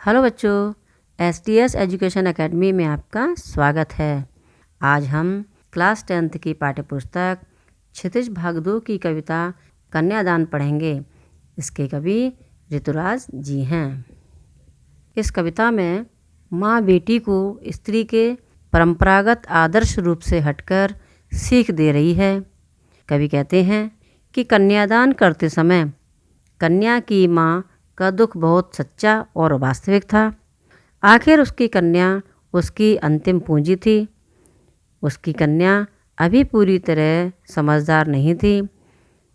Hello बच्चों, STS education academy में आपका स्वागत है। आज हम क्लास 10th की पाठ्यपुस्तक क्षितिज भाग 2 की कविता कन्यादान पढ़ेंगे। इसके कवि ऋतुराज जी हैं। इस कविता में माँ बेटी को स्त्री के परंपरागत आदर्श रूप से हटकर सीख दे रही है। कवि कहते हैं कि कन्यादान करते समय कन्या की माँ का दुख बहुत सच्चा और वास्तविक था। आखिर उसकी कन्या उसकी अंतिम पूंजी थी। उसकी कन्या अभी पूरी तरह समझदार नहीं थी।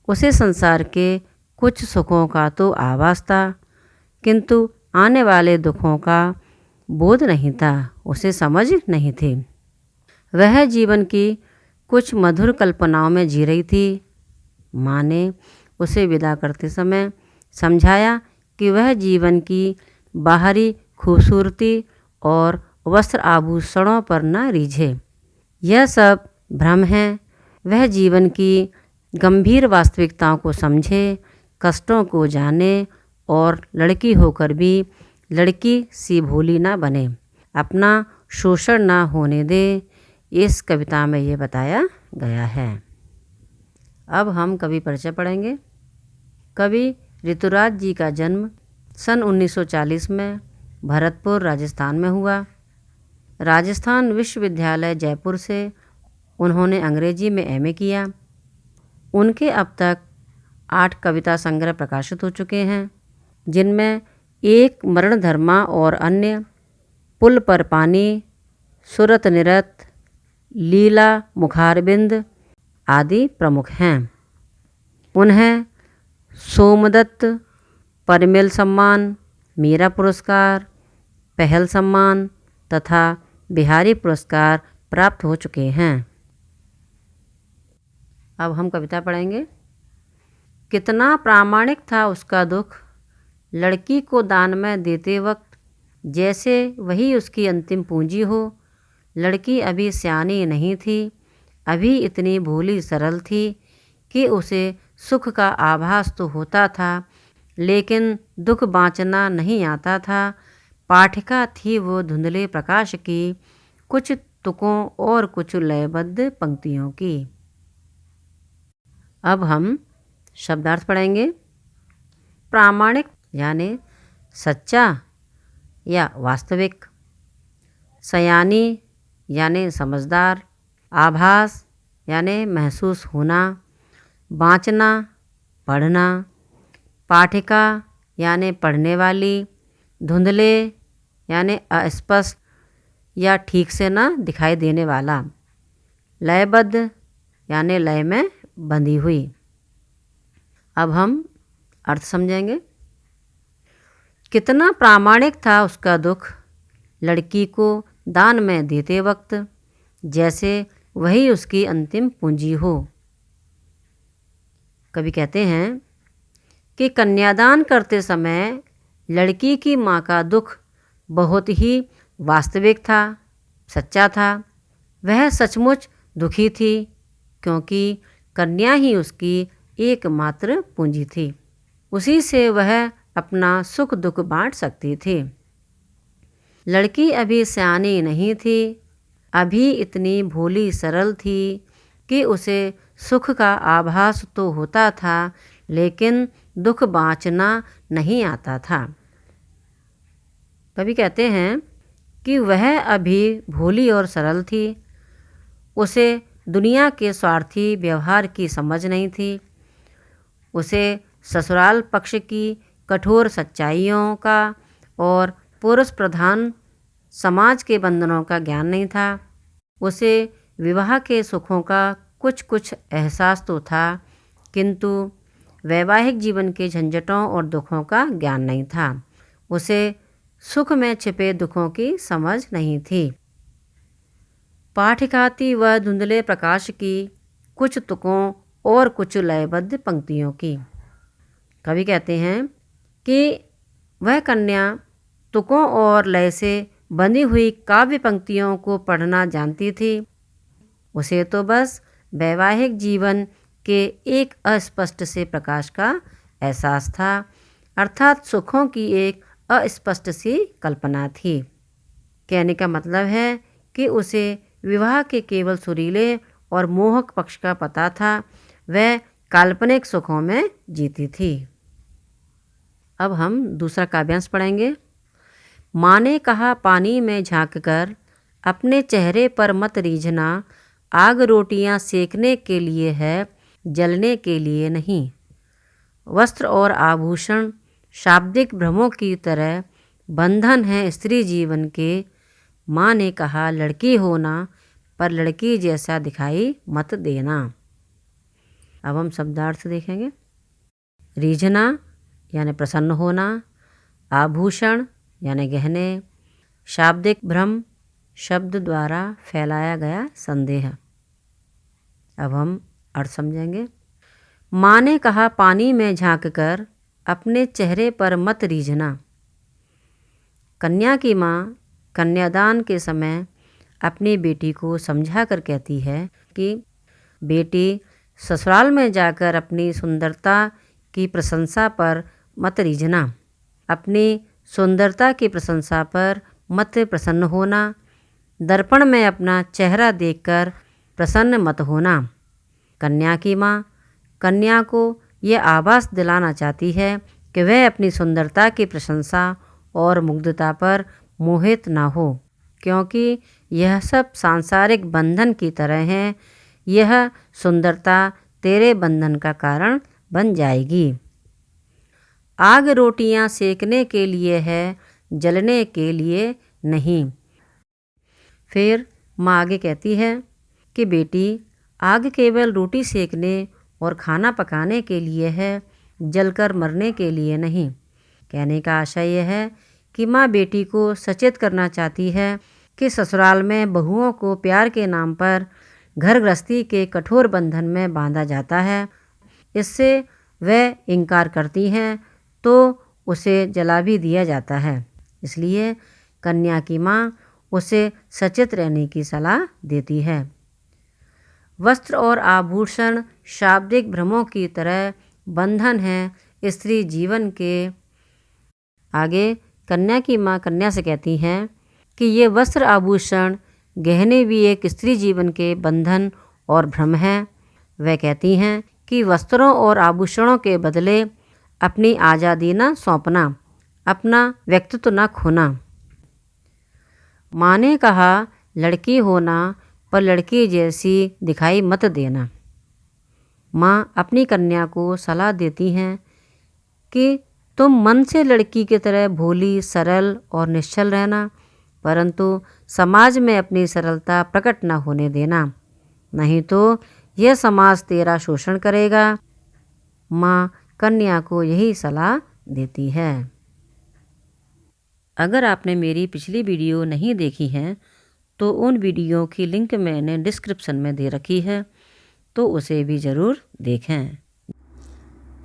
उसे संसार के कुछ सुखों का तो आभास था, किंतु आने वाले दुखों का बोध नहीं था, उसे समझ नहीं थी। वह जीवन की कुछ मधुर कल्पनाओं में जी रही थी। माँ ने उसे विदा करते समय समझाया कि वह जीवन की बाहरी खूबसूरती और वस्त्र आभूषणों पर न रीझे। यह सब भ्रम है। वह जीवन की गंभीर वास्तविकताओं को समझे, कष्टों को जाने और लड़की होकर भी लड़की सी भोली ना बने, अपना शोषण ना होने दे। इस कविता में ये बताया गया है। अब हम कवि परिचय पढ़ेंगे। कवि ऋतुराज जी का जन्म सन 1940 में भरतपुर राजस्थान में हुआ। राजस्थान विश्वविद्यालय जयपुर से उन्होंने अंग्रेजी में एमए किया। उनके अब तक 8 कविता संग्रह प्रकाशित हो चुके हैं, जिनमें एक मरणधर्मा और अन्य, पुल पर पानी, सुरत निरत, लीला मुखारबिंद आदि प्रमुख हैं। उन्हें सोमदत्त परिमल सम्मान, मीरा पुरस्कार, पहल सम्मान तथा बिहारी पुरस्कार प्राप्त हो चुके हैं। अब हम कविता पढ़ेंगे। कितना प्रामाणिक था उसका दुख, लड़की को दान में देते वक्त, जैसे वही उसकी अंतिम पूंजी हो। लड़की अभी सयानी नहीं थी, अभी इतनी भोली सरल थी कि उसे सुख का आभास तो होता था, लेकिन दुख बाँचना नहीं आता था। पाठिका थी वो धुंधले प्रकाश की, कुछ तुकों और कुछ लयबद्ध पंक्तियों की। अब हम शब्दार्थ पढ़ेंगे। प्रामाणिक यानी सच्चा या वास्तविक, सयानी यानी समझदार, आभास यानी महसूस होना, बाँचना पढ़ना, पाठिका यानी पढ़ने वाली, धुंधले यानी अस्पष्ट या ठीक से ना दिखाई देने वाला, लयबद्ध यानी लय में बंधी हुई। अब हम अर्थ समझेंगे। कितना प्रामाणिक था उसका दुख, लड़की को दान में देते वक्त, जैसे वही उसकी अंतिम पूंजी हो। कवि कहते हैं कि कन्यादान करते समय लड़की की माँ का दुख बहुत ही वास्तविक था, सच्चा था। वह सचमुच दुखी थी, क्योंकि कन्या ही उसकी एकमात्र पूंजी थी। उसी से वह अपना सुख दुख बांट सकती थी। लड़की अभी सयानी नहीं थी, अभी इतनी भोली सरल थी कि उसे सुख का आभास तो होता था, लेकिन दुख बाँचना नहीं आता था। कवि कहते हैं कि वह अभी भोली और सरल थी। उसे दुनिया के स्वार्थी व्यवहार की समझ नहीं थी। उसे ससुराल पक्ष की कठोर सच्चाइयों का और पुरुष प्रधान समाज के बंधनों का ज्ञान नहीं था। उसे विवाह के सुखों का कुछ कुछ एहसास तो था, किंतु वैवाहिक जीवन के झंझटों और दुखों का ज्ञान नहीं था। उसे सुख में छिपे दुखों की समझ नहीं थी। पाठिका थी वह धुंधले प्रकाश की, कुछ तुकों और कुछ लयबद्ध पंक्तियों की। कवि कहते हैं कि वह कन्या तुकों और लय से बंधी हुई काव्य पंक्तियों को पढ़ना जानती थी। उसे तो बस वैवाहिक जीवन के एक अस्पष्ट से प्रकाश का एहसास था, अर्थात सुखों की एक अस्पष्ट सी कल्पना थी। कहने का मतलब है कि उसे विवाह के केवल सुरीले और मोहक पक्ष का पता था। वह काल्पनिक सुखों में जीती थी। अब हम दूसरा काव्यांश पढ़ेंगे। माँ ने कहा पानी में झांककर अपने चेहरे पर मत रीझना, आग रोटियां सेकने के लिए है, जलने के लिए नहीं। वस्त्र और आभूषण शाब्दिक भ्रमों की तरह बंधन है स्त्री जीवन के। माँ ने कहा लड़की होना, पर लड़की जैसा दिखाई मत देना। अब हम शब्दार्थ देखेंगे। रीझना यानी प्रसन्न होना, आभूषण यानी गहने, शाब्दिक भ्रम शब्द द्वारा फैलाया गया संदेह। अब हम अर्थ समझेंगे। माँ ने कहा पानी में झांककर अपने चेहरे पर मत रीझना। कन्या की माँ कन्यादान के समय अपनी बेटी को समझा कर कहती है कि बेटी ससुराल में जाकर अपनी सुंदरता की प्रशंसा पर मत रीझना, अपनी सुंदरता की प्रशंसा पर मत प्रसन्न होना, दर्पण में अपना चेहरा देखकर प्रसन्न मत होना। कन्या की माँ कन्या को यह आभास दिलाना चाहती है कि वह अपनी सुंदरता की प्रशंसा और मुग्धता पर मोहित ना हो, क्योंकि यह सब सांसारिक बंधन की तरह है। यह सुंदरता तेरे बंधन का कारण बन जाएगी। आग रोटियां सेकने के लिए है, जलने के लिए नहीं। फिर माँ आगे कहती है कि बेटी आग केवल रोटी सेकने और खाना पकाने के लिए है, जलकर मरने के लिए नहीं। कहने का आशय यह है कि माँ बेटी को सचेत करना चाहती है कि ससुराल में बहुओं को प्यार के नाम पर घर गृहस्थी के कठोर बंधन में बांधा जाता है। इससे वह इनकार करती हैं तो उसे जला भी दिया जाता है। इसलिए कन्या की माँ उसे सचेत रहने की सलाह देती है। वस्त्र और आभूषण शाब्दिक भ्रमों की तरह बंधन है स्त्री जीवन के। आगे कन्या की माँ कन्या से कहती हैं कि ये वस्त्र आभूषण गहने भी एक स्त्री जीवन के बंधन और भ्रम है। वह कहती हैं कि वस्त्रों और आभूषणों के बदले अपनी आज़ादी न सौंपना, अपना व्यक्तित्व न खोना। माँ ने कहा लड़की होना, पर लड़की जैसी दिखाई मत देना। माँ अपनी कन्या को सलाह देती हैं कि तुम मन से लड़की की तरह भोली, सरल और निश्चल रहना, परंतु समाज में अपनी सरलता प्रकट न होने देना, नहीं तो यह समाज तेरा शोषण करेगा। माँ कन्या को यही सलाह देती है। अगर आपने मेरी पिछली वीडियो नहीं देखी है तो उन वीडियो की लिंक मैंने डिस्क्रिप्शन में दे रखी है, तो उसे भी ज़रूर देखें।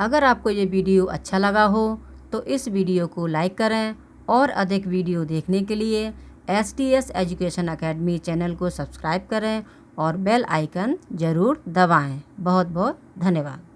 अगर आपको ये वीडियो अच्छा लगा हो तो इस वीडियो को लाइक करें और अधिक वीडियो देखने के लिए STS एजुकेशन अकेडमी चैनल को सब्सक्राइब करें और बेल आइकन ज़रूर दबाएं। बहुत बहुत धन्यवाद।